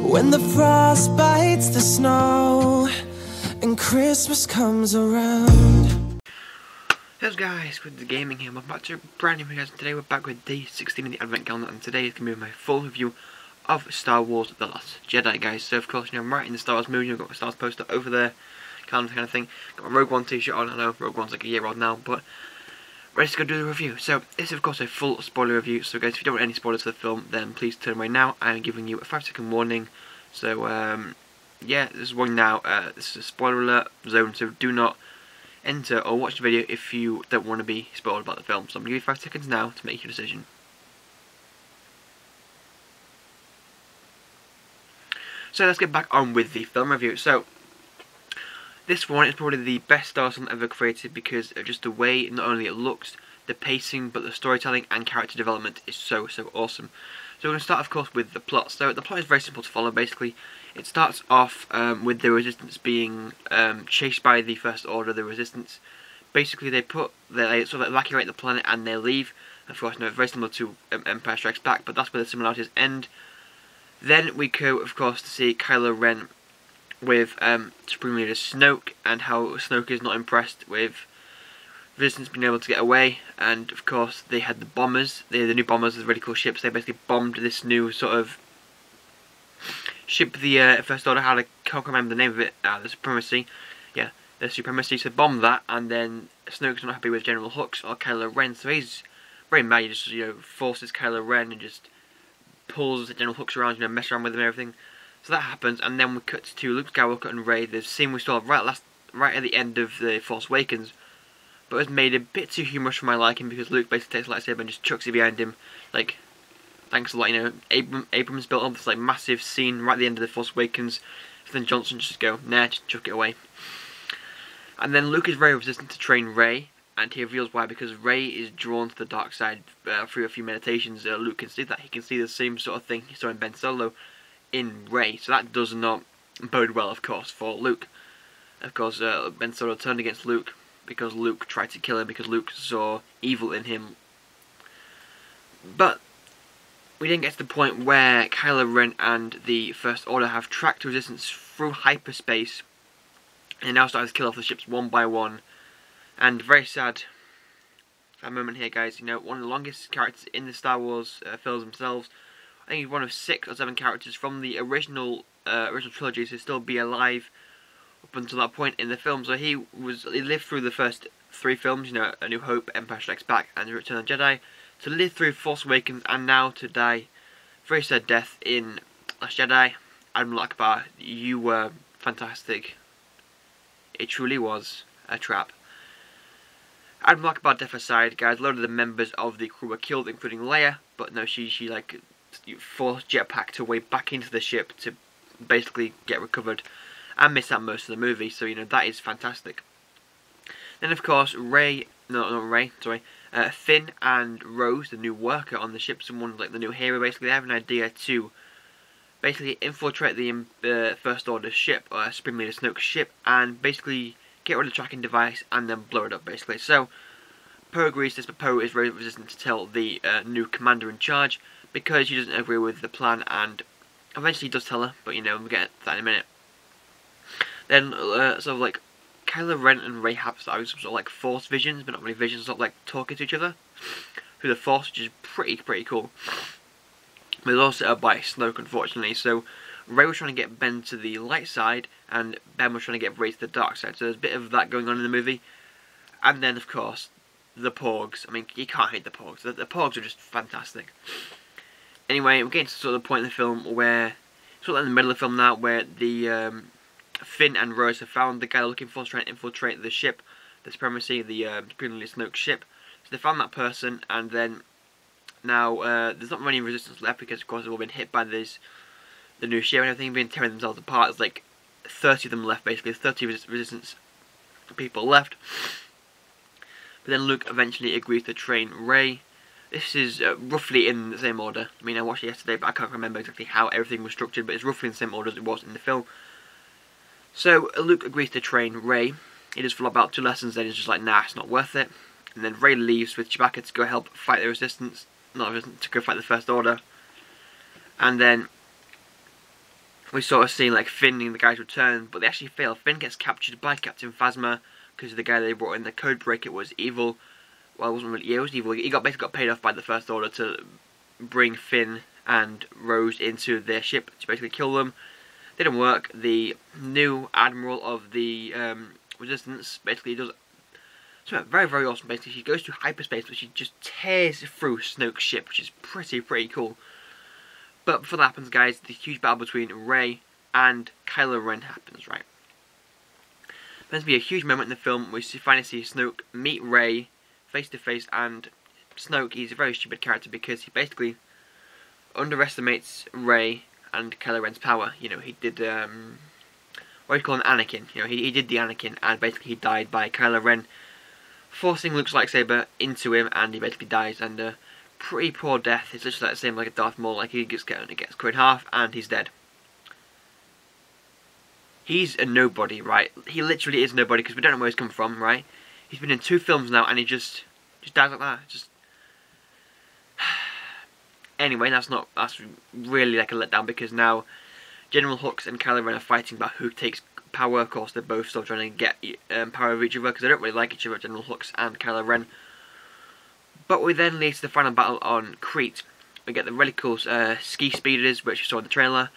When the frost bites the snow and Christmas comes around. Hello guys, with the gaming here. Welcome back to a brand new video. Today we're back with day 16 of the Advent Calendar, and today is going to be my full review of Star Wars The Last Jedi, guys. So of course, you know, I'm right in the Star Wars mood. I've got my Star Wars poster over there, calendar kind of thing. Got my Rogue One t-shirt on. I know Rogue One's like a year old now, but ready to go do the review. So this is of course a full spoiler review, so guys, if you don't want any spoilers for the film, then please turn away now. I'm giving you a 5-second warning. So yeah, this is one now. This is a spoiler alert zone, so do not enter or watch the video if you don't want to be spoiled about the film. So I'm going to give you 5 seconds now to make your decision. So let's get back on with the film review. So this one is probably the best Star Wars film ever created because of just the way not only it looks, the pacing, but the storytelling and character development is so awesome. So we're going to start of course with the plot. So the plot is very simple to follow basically. It starts off with the Resistance being chased by the First Order. The Resistance, basically they sort of evacuate the planet and they leave. Of course, no, very similar to Empire Strikes Back, but that's where the similarities end. Then we go, of course, to see Kylo Ren with Supreme Leader Snoke, and how Snoke is not impressed with Resistance being able to get away. And of course, they had the bombers, the new bombers, the really cool ships. They basically bombed this new sort of ship the First Order had. I can't remember the name of it. The Supremacy. Yeah, the Supremacy. So bomb that, and then Snoke's not happy with General Hux or Kylo Ren, so he's very mad. He just, you know, forces Kylo Ren and just pulls General Hux around, you know, mess around with him and everything. So that happens, and then we cut to Luke Skywalker and Rey. The scene we saw right at the end of the Force Awakens, but it was made a bit too humorous for my liking because Luke basically takes a lightsaber and just chucks it behind him, like, thanks a lot, you know. Abrams built up this like massive scene right at the end of the Force Awakens, so then Johnson just go, nah, just chuck it away. And then Luke is very resistant to train Rey, and he reveals why, because Rey is drawn to the dark side through a few meditations. Luke can see that. He can see the same sort of thing he saw in Ben Solo in Rey, so that does not bode well, of course, for Luke. Of course, Ben Solo turned against Luke because Luke tried to kill him, because Luke saw evil in him. But we didn't get to the point where Kylo Ren and the First Order have tracked Resistance through hyperspace and now started to kill off the ships one by one. And very sad moment here, guys. You know, one of the longest characters in the Star Wars films themselves. I think he's one of 6 or 7 characters from the original trilogy to still be alive up until that point in the film. So he lived through the first 3 films, you know, A New Hope, Empire Strikes Back, and The Return of the Jedi, to live through Force Awakens, and now to die very sad death in Last Jedi. Admiral Akbar, you were fantastic. It truly was a trap. Admiral Akbar death aside, guys, a lot of the members of the crew were killed, including Leia, but no, she like forced jetpacked her way back into the ship to basically get recovered and miss out most of the movie, so you know, that is fantastic. Then of course, Finn and Rose, the new worker on the ship, someone like the new hero, basically, they have an idea to basically infiltrate the First Order ship, or Supreme Leader Snoke's ship, and basically get rid of the tracking device and then blow it up, basically. So Poe agrees to this, but Poe is very resistant to tell the new commander in charge because she doesn't agree with the plan, and eventually he does tell her, but you know, we'll get to that in a minute. Then sort of like Kylo Ren and Rey have some sort of like Force visions, but not really visions, sort of like talking to each other through the Force, which is pretty cool. But it's all set up by Snoke, unfortunately. So Rey was trying to get Ben to the light side, and Ben was trying to get Rey to the dark side. So there's a bit of that going on in the movie. And then, of course, the Porgs. I mean, you can't hate the Porgs. The Porgs are just fantastic. Anyway, we're getting to sort of the point in the film where, sort of in the middle of the film now, where the Finn and Rose have found the guy they're looking for, trying to infiltrate the ship, the Supremacy, the Supreme Leader Snoke ship. So they found that person, and then now there's not many Resistance left because, of course, they've all been hit by the new ship and everything, been tearing themselves apart. There's like 30 of them left, basically. 30 Resistance people left. But then Luke eventually agrees to train Rey. This is roughly in the same order. I mean, I watched it yesterday, but I can't remember exactly how everything was structured, but it's roughly in the same order as it was in the film. So Luke agrees to train Rey. He does for about 2 lessons, then he's just like, nah, it's not worth it. And then Rey leaves with Chewbacca to go help fight the Resistance, to go fight the First Order. And then we sort of see like Finn and the guys return, but they actually fail. Finn gets captured by Captain Phasma because the guy they brought in, the code breaker, was evil. Well, it wasn't really. Yeah, it was evil. He basically got paid off by the First Order to bring Finn and Rose into their ship to basically kill them. Didn't work. The new admiral of the Resistance basically does something very, very awesome. Basically, she goes to hyperspace, but she just tears through Snoke's ship, which is pretty cool. But before that happens, guys, the huge battle between Rey and Kylo Ren happens, right? There's be a huge moment in the film where we finally see Snoke meet Rey face to face, and Snoke, he's a very stupid character because he basically underestimates Rey and Kylo Ren's power. You know, he did what do you call an Anakin? You know, he did the Anakin, and basically he died by Kylo Ren forcing Luke's lightsaber into him, and he basically dies. And pretty poor death. It's literally like the same like a Darth Maul. Like he gets cut in half, and he's dead. He's a nobody, right? He literally is nobody because we don't know where he's come from, right? He's been in 2 films now, and he just dies like that. Just anyway, that's really like a letdown because now General Hux and Kylo Ren are fighting about who takes power. Of course, they're both still trying to get power over each other because they don't really like each other, General Hux and Kylo Ren. But we then lead to the final battle on Crete. We get the really cool ski speeders, which you saw in the trailer.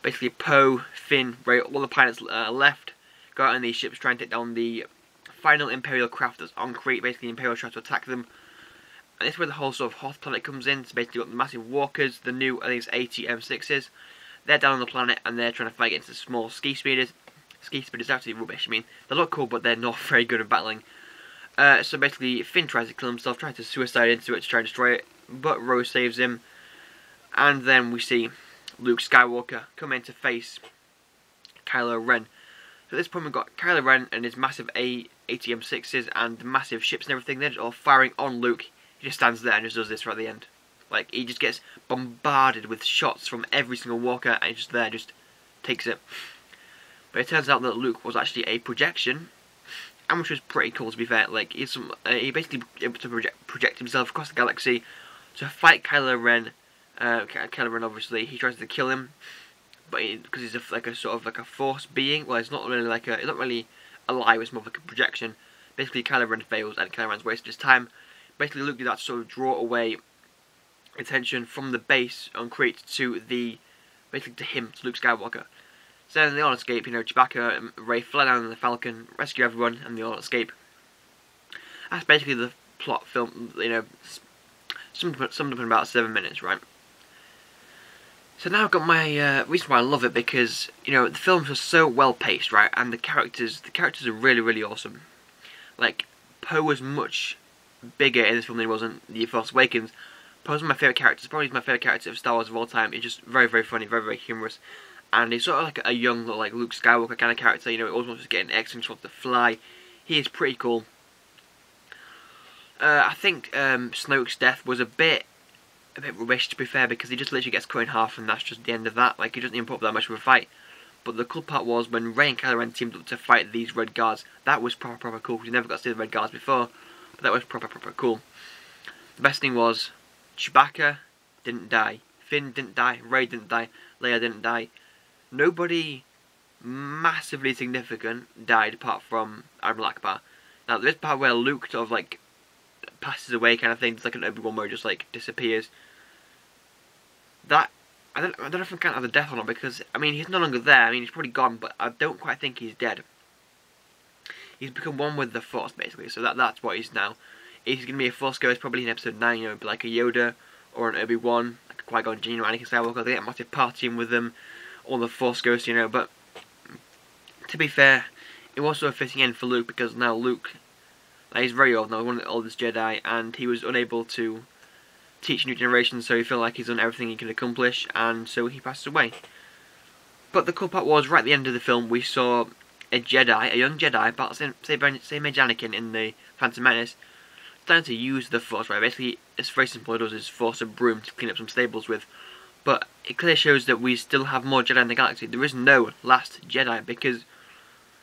Basically, Poe, Finn, Rey, all the pilots left, go out on these ships, try and take down the final Imperial craft that's on Crete. Basically, the Imperial try to attack them. And this is where the whole sort of Hoth planet comes in. So basically, you've got the massive walkers, the new, I think it's 80 M6s. They're down on the planet, and they're trying to fight against the small ski speeders. Ski speeders are absolutely rubbish. I mean, they look cool, but they're not very good at battling. So basically, Finn tries to kill himself, tries to suicide into it to try and destroy it, but Rose saves him. And then we see Luke Skywalker come in to face Kylo Ren. So at this point we've got Kylo Ren and his massive ATM-6s and the massive ships and everything. They're just all firing on Luke. He just stands there and just does this right at the end. Like, he just gets bombarded with shots from every single walker, and he's just there, just takes it. But it turns out that Luke was actually a projection, and which was pretty cool, to be fair. Like, he basically able to project himself across the galaxy to fight Kylo Ren. Kylo Ren, obviously, he tries to kill him, but because he's like a sort of like a force being. Well, it's not really like it's not really alive. It's more like a projection. Basically, Kylo Ren fails, and Kylo Ren's wasted his time. Basically, Luke did that to sort of draw away attention from the base on Crete to basically to him, to Luke Skywalker. So then they all escape. You know, Chewbacca and Rey fly down in the Falcon, rescue everyone, and they all escape. That's basically the plot film. You know, summed up in about 7 minutes, right? So now I've got my reason why I love it, because you know the films are so well paced, right? And the characters are really awesome. Like, Poe was much bigger in this film than he was in The Force Awakens. Poe's one of my favourite characters. Probably my favourite character of Star Wars of all time. He's just very funny, very humorous. And he's sort of like a young, like Luke Skywalker kind of character. You know, he always wants to get an X-Wing, wants to fly. He is pretty cool. I think Snoke's death was a bit rubbish, to be fair, because he just literally gets cut in half, and that's just the end of that. Like, he doesn't even put up that much of a fight. But the cool part was when Rey and Kylo Ren teamed up to fight these Red Guards. That was proper cool, because you never got to see the Red Guards before. But that was proper cool. The best thing was, Chewbacca didn't die, Finn didn't die, Rey didn't die, Leia didn't die. Nobody massively significant died apart from Admiral Akbar. Now there is part where Luke sort of like passes away kind of thing. It's like an Obi-Wan where he just like disappears. That I don't know if I can have the death or not, because I mean he's no longer there. I mean he's probably gone, but I don't quite think he's dead. He's become one with the Force basically, so that's what he's now. He's going to be a Force Ghost probably in episode 9, you know, like a Yoda or an Obi-Wan, like a Qui-Gon Jinn or Anakin Skywalker. They get a massive partying with them, all the Force Ghosts, you know. But to be fair, it was sort of fitting in for Luke, because now Luke, like, he's very old now, one of the oldest Jedi, and he was unable to teach new generations, so he felt like he's done everything he could accomplish, and so he passed away. But the cool part was, right at the end of the film, we saw a Jedi, a young Jedi, about the same age Anakin in the Phantom Menace, starting to use the Force, right? Basically, it's very simple. It does is force a broom to clean up some stables with. But it clearly shows that we still have more Jedi in the galaxy. There is no last Jedi, because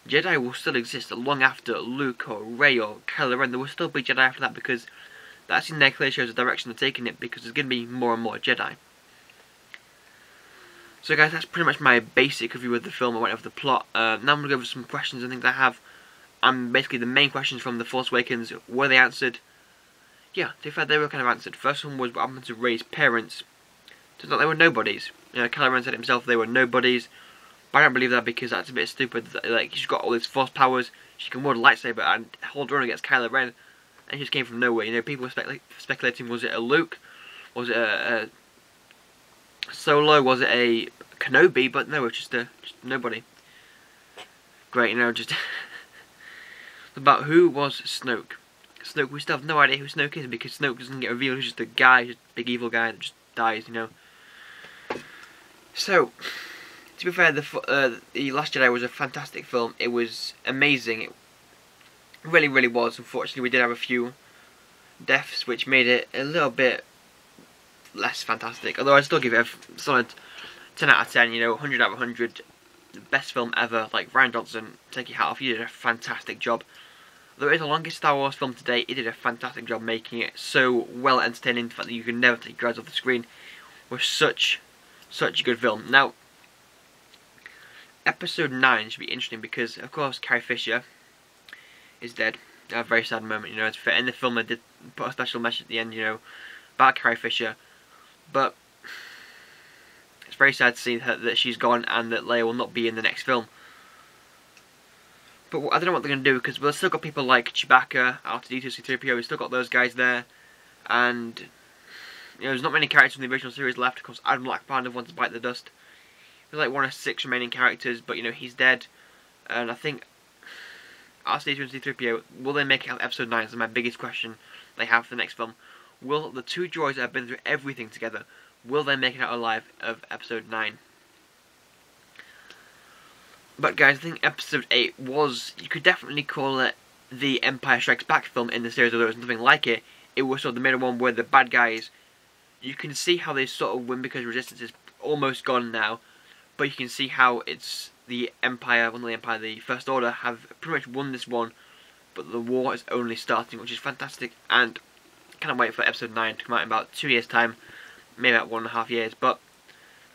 Jedi will still exist long after Luke or Rey or Kylo Ren. There will still be Jedi after that, because that scene there clearly shows the direction they're taking it, because there's going to be more and more Jedi. So guys, that's pretty much my basic review of the film. I went over the plot. Now I'm going to go over some questions and things I have. And basically the main questions from The Force Awakens, were they answered? Yeah, to be fair, they were kind of answered. First one was what happened to Rey's parents. Turns out they were nobodies. You know, Kylo Ren said himself they were nobodies. But I don't believe that because that's a bit stupid. Like, she's got all these Force powers. She can wield a lightsaber and hold her own against Kylo Ren. And she just came from nowhere. You know, people were speculating, was it a Luke? Was it a Solo? Was it a Kenobi? But no, it's just nobody. Great, you know, just... About who was Snoke. Snoke, we still have no idea who Snoke is because Snoke doesn't get revealed. He's just a guy, just a big evil guy that just dies, you know. So, to be fair, the Last Jedi was a fantastic film. It was amazing. It really, really was. Unfortunately, we did have a few deaths, which made it a little bit less fantastic. Although I'd still give it a solid 10 out of 10. You know, 100 out of 100. The best film ever. Like Ryan Johnson, take your hat off. You did a fantastic job. Though it is the longest Star Wars film to date, it did a fantastic job making it so well entertaining. The fact that you can never take your eyes off the screen was such a good film. Now, Episode 9 should be interesting because, of course, Carrie Fisher is dead. A very sad moment, you know. In the film, they did put a special message at the end, you know, about Carrie Fisher. But it's very sad to see that she's gone and that Leia will not be in the next film. But I don't know what they're going to do because we've still got people like Chewbacca, R2-D2, C-3PO. We've still got those guys there, and you know, there's not many characters from the original series left. Of course, Admiral Akbar wants to bite the dust. There's like 1 of 6 remaining characters, but you know he's dead. And I think R2-D2 and C-3PO, will they make it out of Episode 9? Is my biggest question they have for the next film. Will the 2 droids that have been through everything together, will they make it out alive of Episode 9? But guys, I think Episode 8 was, you could definitely call it the Empire Strikes Back film in the series, although it was nothing like it. It was sort of the middle one where the bad guys, you can see how they sort of win because Resistance is almost gone now. But you can see how it's the Empire, the First Order have pretty much won this one. But the war is only starting, which is fantastic. And I cannot wait for Episode 9 to come out in about 2 years' time. Maybe about 1.5 years. But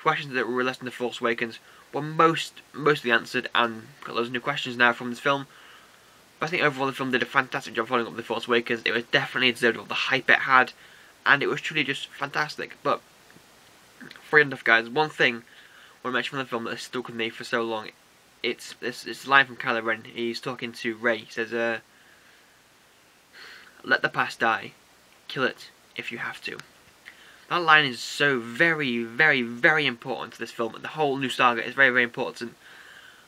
questions that were left in The Force Awakens were mostly answered, and got loads of new questions now from this film. But I think overall the film did a fantastic job following up The Force Awakens. It was definitely deserved of the hype it had, and it was truly just fantastic. But fair enough, guys. One thing I want to mention from the film that has stuck with me for so long, it's a line from Kylo Ren. He's talking to Rey. He says, "Let the past die. Kill it if you have to." That line is so very, very, very important to this film. And the whole new saga is very, very important.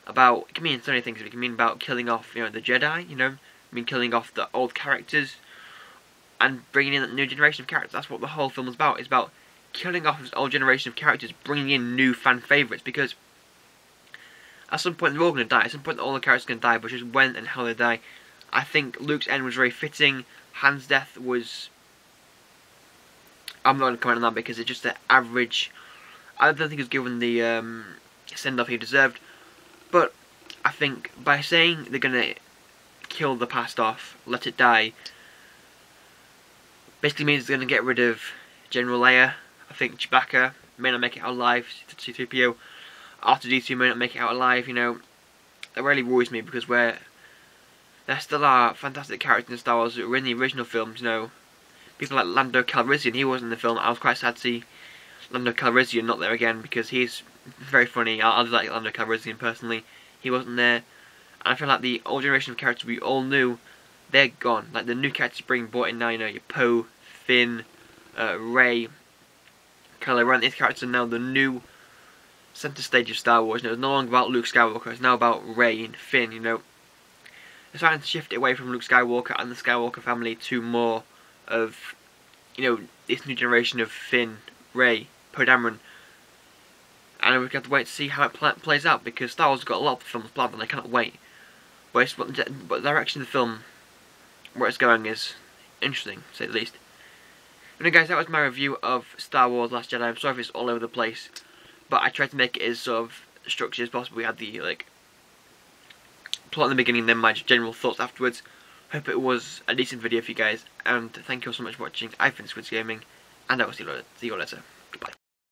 About, it can mean so many things. It can mean about killing off, you know, the Jedi. You know, I mean killing off the old characters and bringing in a new generation of characters. That's what the whole film is about. It's about killing off this old generation of characters, bringing in new fan favourites. Because at some point they're all going to die. At some point all the characters are going to die. But just when and how they die. I think Luke's end was very fitting. Han's death was... I'm not going to comment on that because it's just an average... I don't think he was given the send-off he deserved. But I think by saying they're going to kill the past off, let it die, basically means they're going to get rid of General Leia. I think Chewbacca may not make it out alive. C-3PO, R2-D2 may not make it out alive. You know, that really worries me because there still are fantastic characters in Star Wars that were in the original films. You know, people like Lando Calrissian, he wasn't in the film. I was quite sad to see Lando Calrissian not there again because he's very funny. I like Lando Calrissian personally. He wasn't there. And I feel like the old generation of characters we all knew, they're gone. Like the new characters being brought in now, you know, your Poe, Finn, Rey, Kylo Ren. These characters are now the new centre stage of Star Wars. You know, it's no longer about Luke Skywalker. It's now about Rey and Finn. You know, they're starting to shift it away from Luke Skywalker and the Skywalker family to more of, you know, this new generation of Finn, Rey, Poe Dameron. And we have to wait to see how it plays out because Star Wars has got a lot of films planned and I cannot wait. But the direction of the film, where it's going, is interesting, to say the least. Anyway guys, that was my review of Star Wars Last Jedi. I'm sorry if it's all over the place, but I tried to make it as sort of structured as possible. We had the plot in the beginning and then my general thoughts afterwards. Hope it was a decent video for you guys, and thank you all so much for watching. I've been Squidzz Gaming, and I will see you later.